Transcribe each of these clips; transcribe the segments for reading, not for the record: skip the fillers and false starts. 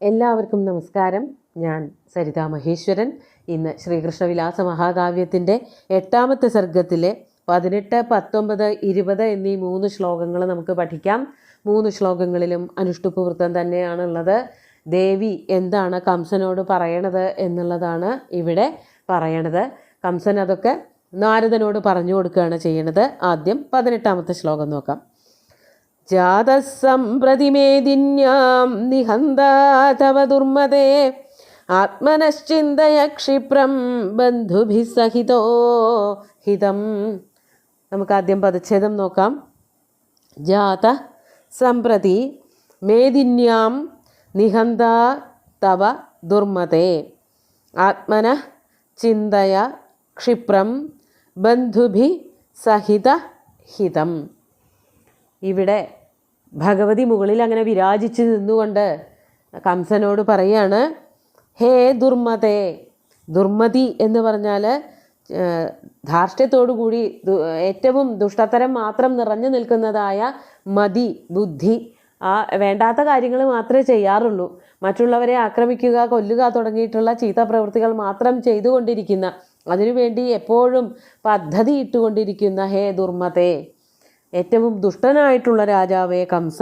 എല്ലാവർക്കും നമസ്കാരം. ഞാൻ സരിതാ മഹേശ്വരൻ. ഇന്ന് ശ്രീകൃഷ്ണവിലാസ മഹാകാവ്യത്തിൻ്റെ 8ാമത്തെ സർഗത്തിലെ 18, 19, 20 എന്നീ 3 ശ്ലോകങ്ങൾ നമുക്ക് പഠിക്കാം. 3 ശ്ലോകങ്ങളിലും അനുഷ്ടുപ്പ് വൃത്തം തന്നെയാണുള്ളത്. ദേവി എന്താണ് കംസനോട് പറയണത് എന്നുള്ളതാണ് ഇവിടെ പറയണത്. കംസൻ അതൊക്കെ നാരദനോട് പറഞ്ഞു കൊടുക്കുകയാണ് ചെയ്യണത്. ആദ്യം 18ാമത്തെ ശ്ലോകം നോക്കാം. ജാതസംപ്രതിമേദിന്യാം നിഹന്താ തവ ദുർമതേ ആത്മനശ്ചിന്തയ ക്ഷിപ്രം ബന്ധുഭിः സഹിതോ ഹിതം. നമുക്കാദ്യം പദച്ഛേദം നോക്കാം. ജാത സംപ്രതി മേദിന്യാം നിഹന്താ തവ ദുർമതേ ആത്മനഃ ചിന്തയ ക്ഷിപ്രം ബന്ധുഭിः സഹിത ഹിതം. ഇവിടെ ഭഗവതി മുകളിൽ അങ്ങനെ വിരാജിച്ച് നിന്നുകൊണ്ട് കംസനോട് പറയാണ്, ഹേ ദുർമതേ. ദുർമതി എന്ന് പറഞ്ഞാൽ ധാർഷ്ട്യത്തോടു കൂടി ഏറ്റവും ദുഷ്ടതരം മാത്രം നിറഞ്ഞു നിൽക്കുന്നതായ മതി, ബുദ്ധി. വേണ്ടാത്ത കാര്യങ്ങൾ മാത്രമേ ചെയ്യാറുള്ളൂ. മറ്റുള്ളവരെ ആക്രമിക്കുക, കൊല്ലുക തുടങ്ങിയിട്ടുള്ള ചീത്ത പ്രവൃത്തികൾ മാത്രം ചെയ്തുകൊണ്ടിരിക്കുന്ന, അതിനുവേണ്ടി എപ്പോഴും പദ്ധതി ഇട്ടുകൊണ്ടിരിക്കുന്ന ഹേ ദുർമതേ, ഏറ്റവും ദുഷ്ടനായിട്ടുള്ള രാജാവേ കംസ,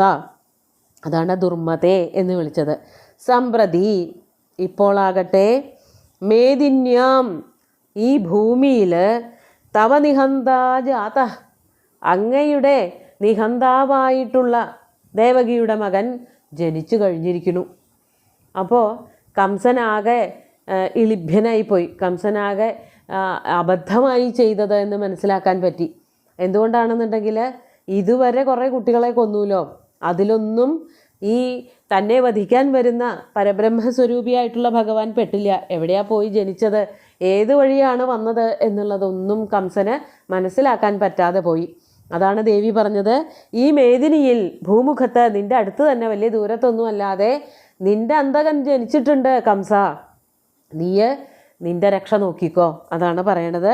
അതാണ് ദുർമതേ എന്ന് വിളിച്ചത്. സംപ്രതി ഇപ്പോളാകട്ടെ, മേദിന്യാം ഈ ഭൂമിയിൽ, തവ നിഹന്താ ജാത അങ്ങയുടെ നിഹന്താവായിട്ടുള്ള ദേവകിയുടെ മകൻ ജനിച്ചു കഴിഞ്ഞിരിക്കുന്നു. അപ്പോൾ കംസനാകെ ഇളിഭ്യനായിപ്പോയി. കംസനാകെ അബദ്ധമായി ചെയ്തത് എന്ന് മനസ്സിലാക്കാൻ പറ്റി. എന്തുകൊണ്ടാണെന്നുണ്ടെങ്കിൽ ഇതുവരെ കുറേ കുട്ടികളെ കൊന്നൂലോ, അതിലൊന്നും ഈ തന്നെ വധിക്കാൻ വരുന്ന പരബ്രഹ്മസ്വരൂപിയായിട്ടുള്ള ഭഗവാൻ പെട്ടില്ല. എവിടെയാ പോയി ജനിച്ചത്, ഏത് വഴിയാണ് വന്നത് എന്നുള്ളതൊന്നും കംസന് മനസ്സിലാക്കാൻ പറ്റാതെ പോയി. അതാണ് ദേവി പറഞ്ഞത്, ഈ മേദിനിയിൽ ഭൂമുഖത്ത് നിൻ്റെ അടുത്ത് തന്നെ, വലിയ ദൂരത്തൊന്നും അല്ലാതെ നിൻ്റെ അന്തകൻ ജനിച്ചിട്ടുണ്ട് കംസ, നീയ് നിൻ്റെ രക്ഷ നോക്കിക്കോ. അതാണ് പറയണത്.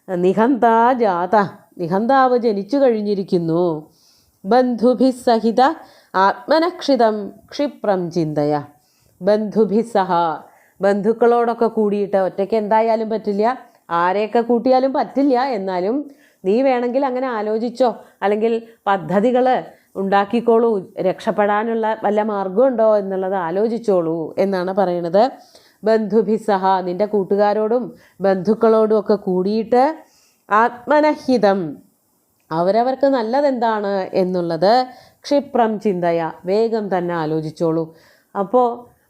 നിഹന്താ ജാത, നിഹന്താവ് ജനിച്ചു കഴിഞ്ഞിരിക്കുന്നു. ബന്ധുഭിः സഹിത ആത്മനക്ഷിതം ക്ഷിപ്രം ചിന്തയ. ബന്ധുഭിः സഹ, ബന്ധുക്കളോടൊക്കെ കൂടിയിട്ട്, ഒറ്റയ്ക്ക് എന്തായാലും പറ്റില്ല, ആരെയൊക്കെ കൂട്ടിയാലും പറ്റില്ല, എന്നാലും നീ വേണമെങ്കിൽ അങ്ങനെ ആലോചിച്ചോ, അല്ലെങ്കിൽ പദ്ധതികൾ ഉണ്ടാക്കിക്കോളൂ, രക്ഷപ്പെടാനുള്ള വല്ല മാർഗമുണ്ടോ എന്നുള്ളത് ആലോചിച്ചോളൂ എന്നാണ് പറയണത്. ബന്ധുഭിः സഹ, നിൻ്റെ കൂട്ടുകാരോടും ബന്ധുക്കളോടും ഒക്കെ കൂടിയിട്ട്, ആത്മനഹിതം അവരവർക്ക് നല്ലതെന്താണ് എന്നുള്ളത്, ക്ഷിപ്രം ചിന്തയ വേഗം തന്നെ ആലോചിച്ചോളൂ. അപ്പോൾ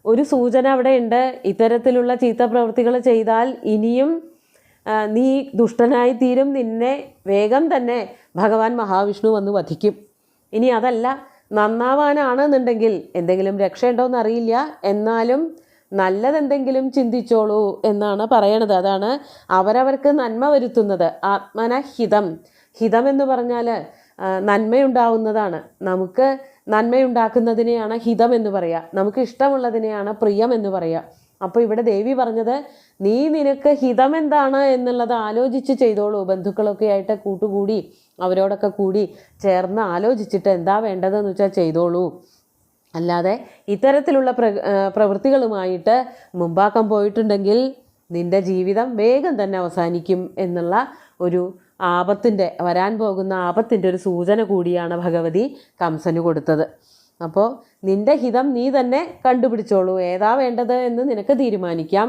ഒരു സൂചന അവിടെ ഉണ്ട്. ഇത്തരത്തിലുള്ള ചീത്ത പ്രവൃത്തികൾ ചെയ്താൽ ഇനിയും നീ ദുഷ്ടനായി തീരും, നിന്നെ വേഗം തന്നെ ഭഗവാൻ മഹാവിഷ്ണു വന്ന് വധിക്കും. ഇനി അതല്ല, നന്നാവാനാണെന്നുണ്ടെങ്കിൽ എന്തെങ്കിലും രക്ഷയുണ്ടോയെന്ന് അറിയില്ല, എന്നാലും നല്ലതെന്തെങ്കിലും ചിന്തിച്ചോളൂ എന്നാണ് പറയണത്. അതാണ് അവരവർക്ക് നന്മ വരുത്തുന്നത്. ആത്മനഹിതം, ഹിതം എന്ന് പറഞ്ഞാൽ നന്മയുണ്ടാവുന്നതാണ്. നമുക്ക് നന്മയുണ്ടാക്കുന്നതിനെയാണ് ഹിതം എന്ന് പറയുക, നമുക്ക് ഇഷ്ടമുള്ളതിനെയാണ് പ്രിയം എന്ന് പറയുക. അപ്പോൾ ഇവിടെ ദേവി പറഞ്ഞത്, നീ നിനക്ക് ഹിതം എന്താണ് എന്നുള്ളത് ആലോചിച്ച് ചെയ്തോളൂ. ബന്ധുക്കളൊക്കെ ആയിട്ട് കൂട്ടുകൂടി അവരോടൊക്കെ കൂടി ചേർന്ന് ആലോചിച്ചിട്ട് എന്താ വേണ്ടതെന്ന് വെച്ചാൽ ചെയ്തോളൂ. അല്ലാതെ ഇത്തരത്തിലുള്ള പ്രവൃത്തികളുമായിട്ട് മുമ്പാക്കം പോയിട്ടുണ്ടെങ്കിൽ നിൻ്റെ ജീവിതം വേഗം തന്നെ അവസാനിക്കും എന്നുള്ള ഒരു വരാൻ പോകുന്ന ആപത്തിൻ്റെ ഒരു സൂചന കൂടിയാണ് ഭഗവതി കംസന് കൊടുത്തത്. അപ്പോൾ നിൻ്റെ ഹിതം നീ തന്നെ കണ്ടുപിടിച്ചോളൂ, ഏതാ വേണ്ടത് എന്ന് നിനക്ക് തീരുമാനിക്കാം.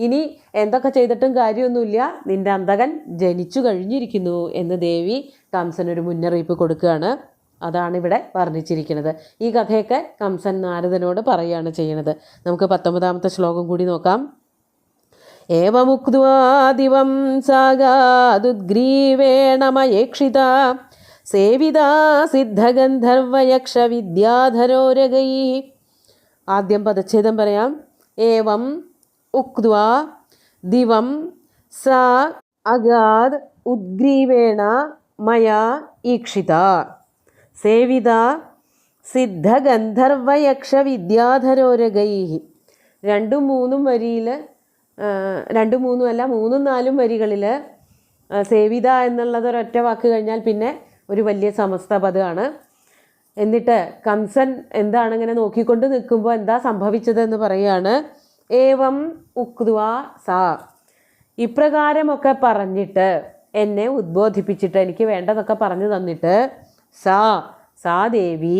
ഇനി എന്തൊക്കെ ചെയ്തിട്ടും കാര്യമൊന്നുമില്ല, നിൻ്റെ അന്തകൻ ജനിച്ചു കഴിഞ്ഞിരിക്കുന്നു എന്ന് ദേവി കംസനൊരു മുന്നറിയിപ്പ് കൊടുക്കുകയാണ്. അതാണ് ഇവിടെ വർണ്ണിച്ചിരിക്കുന്നത്. ഈ കഥയൊക്കെ കംസൻ നാരദനോട് പറയുകയാണ് ചെയ്യണത്. നമുക്ക് 19ാമത്തെ ശ്ലോകം കൂടി നോക്കാം. ഏവമുക്ത്വാ ദിവം സാഗാദുദ്ഗ്രീവേണ മയേക്ഷിത സേവിതാ സിദ്ധഗന്ധർവയക്ഷ വിദ്യാധരോരഗൈ. ആദ്യം പദച്ഛേദം പറയാം. ഏവം ഉക്ത്വാ ദിവം സാ അഗാദ് ഉദ്ഗ്രീവേണ മയാ ഈക്ഷിത സേവിത സിദ്ധഗന്ധർവയക്ഷ വിദ്യാധരോരഗൈ. 2ഉം 3ഉം വരിയിൽ, 2ഉം 3ഉം അല്ല, 3ഉം 4ഉം വരികളിൽ സേവിത എന്നുള്ളത് ഒരൊറ്റ വാക്ക് കഴിഞ്ഞാൽ പിന്നെ ഒരു വലിയ സമസ്ത പദമാണ്. എന്നിട്ട് കംസൻ എന്താണ് ഇങ്ങനെ നോക്കിക്കൊണ്ട് നിൽക്കുമ്പോൾ എന്താ സംഭവിച്ചതെന്ന് പറയാണ്. ഏവം ഉക്വാ സാ, ഇപ്രകാരമൊക്കെ പറഞ്ഞിട്ട് എന്നെ ഉദ്ബോധിപ്പിച്ചിട്ട് എനിക്ക് വേണ്ടതൊക്കെ പറഞ്ഞു തന്നിട്ട് സാ ദേവി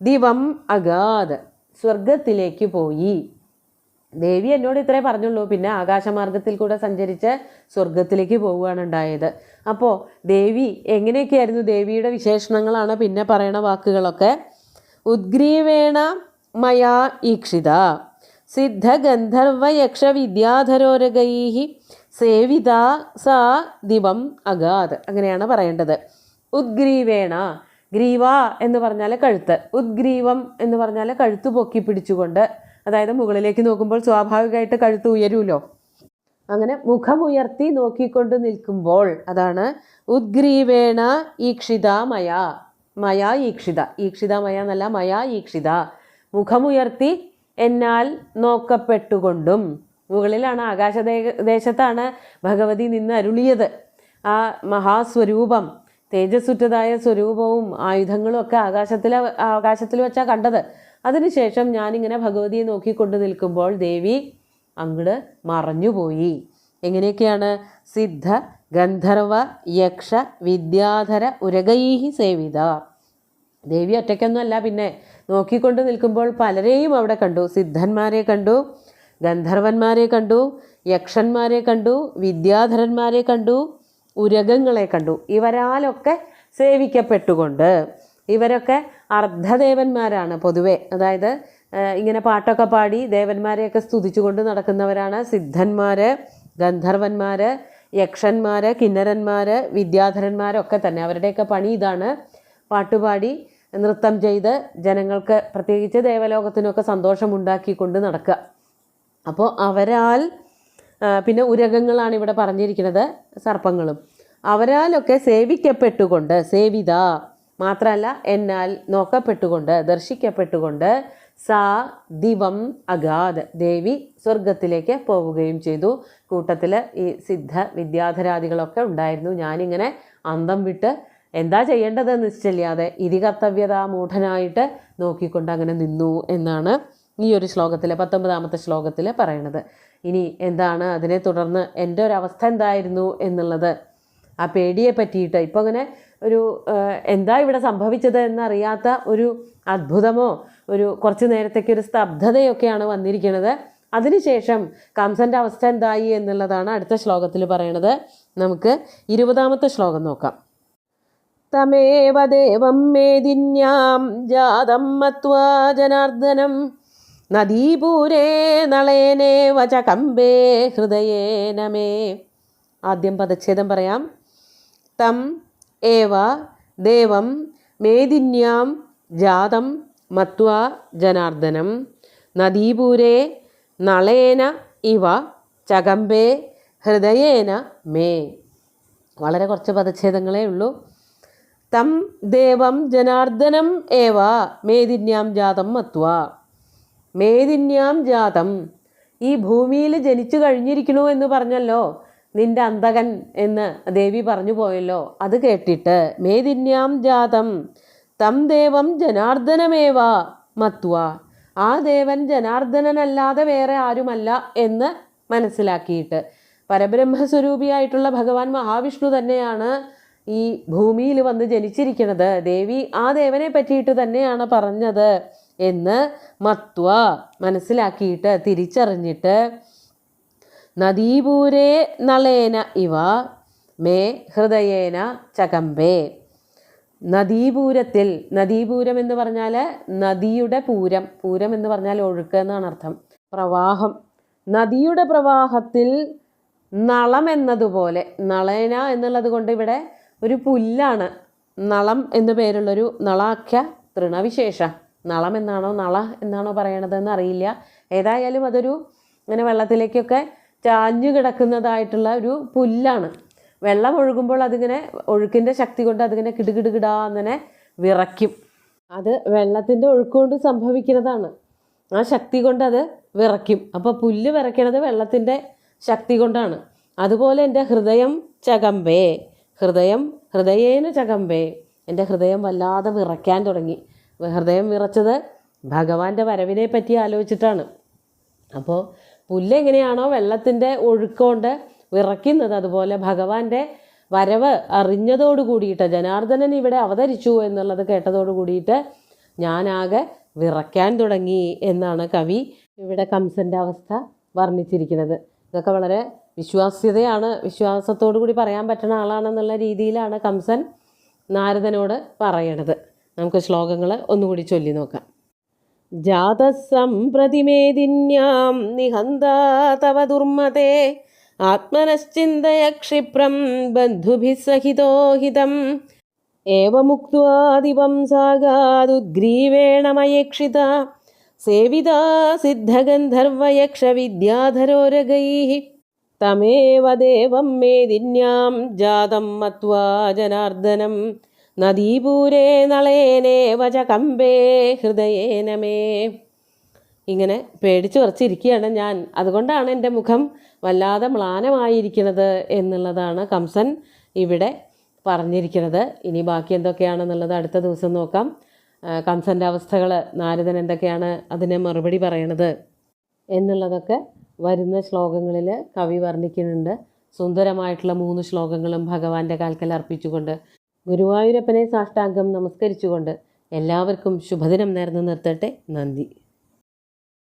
ദിവം അഗാത്, സ്വർഗത്തിലേക്ക് പോയി. ദേവി എന്നോട് ഇത്രേ പറഞ്ഞുള്ളൂ. പിന്നെ ആകാശമാർഗത്തിൽ കൂടെ സഞ്ചരിച്ച് സ്വർഗത്തിലേക്ക് പോവുകയാണ് ഉണ്ടായത്. അപ്പോൾ ദേവി എങ്ങനെയൊക്കെയായിരുന്നു, ദേവിയുടെ വിശേഷണങ്ങളാണ് പിന്നെ പറയണ വാക്കുകളൊക്കെ. ഉദ്ഗ്രീവേണ മയാ ഈക്ഷിത സിദ്ധഗന്ധർവയക്ഷ വിദ്യാധരോരകൈ സേവിത സാ ദിവം അഗാത്, അങ്ങനെയാണ് പറയേണ്ടത്. ഉദ്ഗ്രീവേണ, ഗ്രീവ എന്ന് പറഞ്ഞാൽ കഴുത്ത്, ഉദ്ഗ്രീവം എന്ന് പറഞ്ഞാൽ കഴുത്ത് പൊക്കി പിടിച്ചുകൊണ്ട്, അതായത് മുകളിലേക്ക് നോക്കുമ്പോൾ സ്വാഭാവികമായിട്ട് കഴുത്ത് ഉയരുമല്ലോ, അങ്ങനെ മുഖമുയർത്തി നോക്കിക്കൊണ്ട് നിൽക്കുമ്പോൾ, അതാണ് ഉദ്ഗ്രീവേണ ഈക്ഷിത മയാ, മയാ ഈക്ഷിത, ഈക്ഷിത മയ എന്നല്ല, മയാ ഈക്ഷിത, മുഖമുയർത്തി എന്നാൽ നോക്കപ്പെട്ടുകൊണ്ടും. മുകളിലാണ്, ആകാശദേശത്താണ് ഭഗവതി നിന്ന് അരുളിയത്. ആ മഹാസ്വരൂപം, തേജസ്സുറ്റതായ സ്വരൂപവും ആയുധങ്ങളും ഒക്കെ ആകാശത്തിൽ വെച്ചാൽ കണ്ടത്. അതിനുശേഷം ഞാനിങ്ങനെ ഭഗവതിയെ നോക്കിക്കൊണ്ട് നിൽക്കുമ്പോൾ ദേവി അങ്ങട് മറഞ്ഞുപോയി. എങ്ങനെയൊക്കെയാണ്? സിദ്ധ ഗന്ധർവ യക്ഷ വിദ്യാധര ഉരകൈഹി സേവിത. ദേവി ഒറ്റയ്ക്കൊന്നുമല്ല, പിന്നെ നോക്കിക്കൊണ്ട് നിൽക്കുമ്പോൾ പലരെയും അവിടെ കണ്ടു. സിദ്ധന്മാരെ കണ്ടു, ഗന്ധർവന്മാരെ കണ്ടു, യക്ഷന്മാരെ കണ്ടു, വിദ്യാധരന്മാരെ കണ്ടു, ഉരകങ്ങളെ കണ്ടു. ഇവരാലൊക്കെ സേവിക്കപ്പെട്ടുകൊണ്ട്, ഇവരൊക്കെ അർദ്ധദേവന്മാരാണ് പൊതുവെ, അതായത് ഇങ്ങനെ പാട്ടൊക്കെ പാടി ദേവന്മാരെയൊക്കെ സ്തുതിച്ചുകൊണ്ട് നടക്കുന്നവരാണ് സിദ്ധന്മാർ, ഗന്ധർവന്മാർ, യക്ഷന്മാർ, കിന്നരന്മാർ, വിദ്യാധരന്മാരൊക്കെ തന്നെ. അവരുടെയൊക്കെ പണി ഇതാണ്, പാട്ടുപാടി നൃത്തം ചെയ്ത് ജനങ്ങൾക്ക്, പ്രത്യേകിച്ച് ദേവലോകത്തിനൊക്കെ സന്തോഷമുണ്ടാക്കിക്കൊണ്ട് നടക്കുക. അപ്പോൾ അവരാൽ, പിന്നെ ഉരകങ്ങളാണ് ഇവിടെ പറഞ്ഞിരിക്കുന്നത്, സർപ്പങ്ങളും, അവരാലൊക്കെ സേവിക്കപ്പെട്ടുകൊണ്ട്, സേവിത മാത്രമല്ല എന്നാൽ നോക്കപ്പെട്ടുകൊണ്ട്, ദർശിക്കപ്പെട്ടുകൊണ്ട്, സാ ദിവം അഗാത്, ദേവി സ്വർഗത്തിലേക്ക് പോവുകയും ചെയ്തു. കൂട്ടത്തിൽ ഈ സിദ്ധ വിദ്യാധരാദികളൊക്കെ ഉണ്ടായിരുന്നു. ഞാനിങ്ങനെ അന്തം വിട്ട് എന്താ ചെയ്യേണ്ടതെന്ന് നിശ്ചയില്ലാതെ ഇതികർത്തവ്യത മൂഢനായിട്ട് നോക്കിക്കൊണ്ട് അങ്ങനെ നിന്നു എന്നാണ് ഈ ഒരു ശ്ലോകത്തിൽ, 19ാമത്തെ ശ്ലോകത്തിൽ പറയണത്. ഇനി എന്താണ് അതിനെ തുടർന്ന് എൻ്റെ ഒരു അവസ്ഥ എന്തായിരുന്നു എന്നുള്ളത്, ആ പേടിയെ പറ്റിയിട്ട് ഇപ്പോൾ അങ്ങനെ ഒരു എന്താ ഇവിടെ സംഭവിച്ചത് എന്നറിയാത്ത ഒരു അത്ഭുതമോ ഒരു കുറച്ച് നേരത്തേക്ക് ഒരു സ്തബ്ധതയൊക്കെയാണ് വന്നിരിക്കുന്നത്. അതിനുശേഷം കംസൻ്റെ അവസ്ഥ എന്തായി എന്നുള്ളതാണ് അടുത്ത ശ്ലോകത്തിൽ പറയണത്. നമുക്ക് 20ാമത്തെ ശ്ലോകം നോക്കാം. തമേവ ദേവം മേദിന്യാം ജാതം മത്വാ ജനാർദ്ദനം നദീപൂരേ നളേനേ വചകമ്പേ ഹൃദയേന മേ. ആദ്യം പദച്ഛേദം പറയാം. തം ഏവ ദേവം മേദിന്യാം ജാതം മത്വാ ജനാർദ്ദനം നദീപൂരേ നളേന ഇവ ചകമ്പേ ഹൃദയേന മേ. വളരെ കുറച്ച് പദച്ഛേദങ്ങളേ ഉള്ളൂ. തം ദേവം ജനാർദ്ദനം ഏവ മേദിന്യാം ജാതം മത്വാ. മേദിന്യാം ജാതം, ഈ ഭൂമിയിൽ ജനിച്ചു കഴിഞ്ഞിരിക്കണു എന്ന് പറഞ്ഞല്ലോ നിന്റെ അന്തകൻ എന്ന് ദേവി പറഞ്ഞു പോയല്ലോ. അത് കേട്ടിട്ട് മേദിന്യാം ജാതം തം ദേവം ജനാർദ്ദനമേവ മത്വാ, ആ ദേവൻ ജനാർദ്ദനനല്ലാതെ വേറെ ആരുമല്ല എന്ന് മനസ്സിലാക്കിയിട്ട്, പരബ്രഹ്മസ്വരൂപിയായിട്ടുള്ള ഭഗവാൻ മഹാവിഷ്ണു തന്നെയാണ് ഈ ഭൂമിയിൽ വന്ന് ജനിച്ചിരിക്കുന്നത്. ദേവി ആ ദേവനെ പറ്റിയിട്ട് തന്നെയാണ് പറഞ്ഞത് എന്ന് മത്വ മനസ്സിലാക്കിയിട്ട്, തിരിച്ചറിഞ്ഞിട്ട്, നദീപൂരേ നളേന ഇവ മേ ഹൃദയേന ചകമ്പേ. നദീപൂരത്തിൽ, നദീപൂരം എന്ന് പറഞ്ഞാൽ നദിയുടെ പൂരം, പൂരം എന്ന് പറഞ്ഞാൽ ഒഴുക്ക് എന്നാണ് അർത്ഥം, പ്രവാഹം. നദിയുടെ പ്രവാഹത്തിൽ നളം എന്നതുപോലെ, നളേന എന്നുള്ളത് കൊണ്ട് ഇവിടെ ഒരു പുല്ലാണ്, നളം എന്നു പേരുള്ളൊരു നളാഖ്യ തൃണവിശേഷ. നളം എന്നാണോ നള എന്നാണോ പറയണതെന്ന് അറിയില്ല. ഏതായാലും അതൊരു ഇങ്ങനെ വെള്ളത്തിലേക്കൊക്കെ ചാഞ്ഞു കിടക്കുന്നതായിട്ടുള്ള ഒരു പുല്ലാണ്. വെള്ളം ഒഴുകുമ്പോൾ അതിങ്ങനെ ഒഴുക്കിൻ്റെ ശക്തി കൊണ്ട് അതിങ്ങനെ കിടുകിടുകിടാ അങ്ങനെ വിറയ്ക്കും. അത് വെള്ളത്തിൻ്റെ ഒഴുക്കുകൊണ്ട് സംഭവിക്കുന്നതാണ്. ആ ശക്തി കൊണ്ട് അത് വിറയ്ക്കും. അപ്പോൾ പുല്ല് വിറയ്ക്കണത് വെള്ളത്തിൻ്റെ ശക്തി കൊണ്ടാണ്. അതുപോലെ എൻ്റെ ഹൃദയം ചകമ്പേ, ഹൃദയേന ചകമ്പേ, എൻ്റെ ഹൃദയം വല്ലാതെ വിറയ്ക്കാൻ തുടങ്ങി. ഹൃദയം വിറച്ചത് ഭഗവാന്റെ വരവിനെ പറ്റി ആലോചിച്ചിട്ടാണ്. അപ്പോൾ പുല്ലെങ്ങനെയാണോ വെള്ളത്തിൻ്റെ ഒഴുക്കൊണ്ട് വിറയ്ക്കുന്നത്, അതുപോലെ ഭഗവാന്റെ വരവ് അറിഞ്ഞതോടു കൂടിയിട്ട്, ജനാർദ്ദനൻ ഇവിടെ അവതരിച്ചു എന്നുള്ളത് കേട്ടതോടു കൂടിയിട്ട് ഞാനാകെ വിറയ്ക്കാൻ തുടങ്ങി എന്നാണ് കവി ഇവിടെ കംസൻ്റെ അവസ്ഥ വർണ്ണിച്ചിരിക്കുന്നത്. ഇതൊക്കെ വളരെ വിശ്വാസ്യതയാണ്, വിശ്വാസത്തോടു കൂടി പറയാൻ പറ്റുന്ന ആളാണെന്നുള്ള രീതിയിലാണ് കംസൻ നാരദനോട് പറയണത്. നമുക്ക് ശ്ലോകങ്ങൾ ഒന്നുകൂടി ചൊല്ലി നോക്കാം. ജാതസംപ്രതിമേദിന്യാം നിഹന്താ തവ ദുർമതേ ആത്മനശ്ചിന്തയ ക്ഷിപ്രം ബന്ധുഭിः സഹിതോ ഹിതം ഏവമുക്ത്വാ ദിവം സാഗാദുദ്ഗ്രീവേണ മയേക്ഷിത സേവിതാ സിദ്ധഗന്ധർവയക്ഷവിദ്യാധരോരഗൈः തമേവ ദേവം മേദിന്യാം ജാതം മത്വാ ജനാർദ്ദനം നദീപൂരേ നളേനേവ ച കമ്പേ ഹൃദയേന മേ. ഇങ്ങനെ പേടിച്ചു വരച്ചിരിക്കുകയാണ് ഞാൻ, അതുകൊണ്ടാണ് എൻ്റെ മുഖം വല്ലാതെ മ്ലാനമായിരിക്കുന്നത് എന്നുള്ളതാണ് കംസൻ ഇവിടെ പറഞ്ഞിരിക്കുന്നത്. ഇനി ബാക്കി എന്തൊക്കെയാണെന്നുള്ളത് അടുത്ത ദിവസം നോക്കാം. കംസൻ്റെ അവസ്ഥകൾ, നാരദൻ എന്തൊക്കെയാണ് അതിന് മറുപടി പറയണത് എന്നുള്ളതൊക്കെ വരുന്ന ശ്ലോകങ്ങളിൽ കവി വർണ്ണിക്കുന്നുണ്ട്. സുന്ദരമായിട്ടുള്ള 3 ശ്ലോകങ്ങളും ഭഗവാന്റെ കാൽക്കൽ അർപ്പിച്ചുകൊണ്ട് ഗുരുവായൂരപ്പനെ സാഷ്ടാംഗം നമസ്കരിച്ചുകൊണ്ട് എല്ലാവർക്കും ശുഭദിനം നേർന്നു നിർത്തട്ടെ. നന്ദി.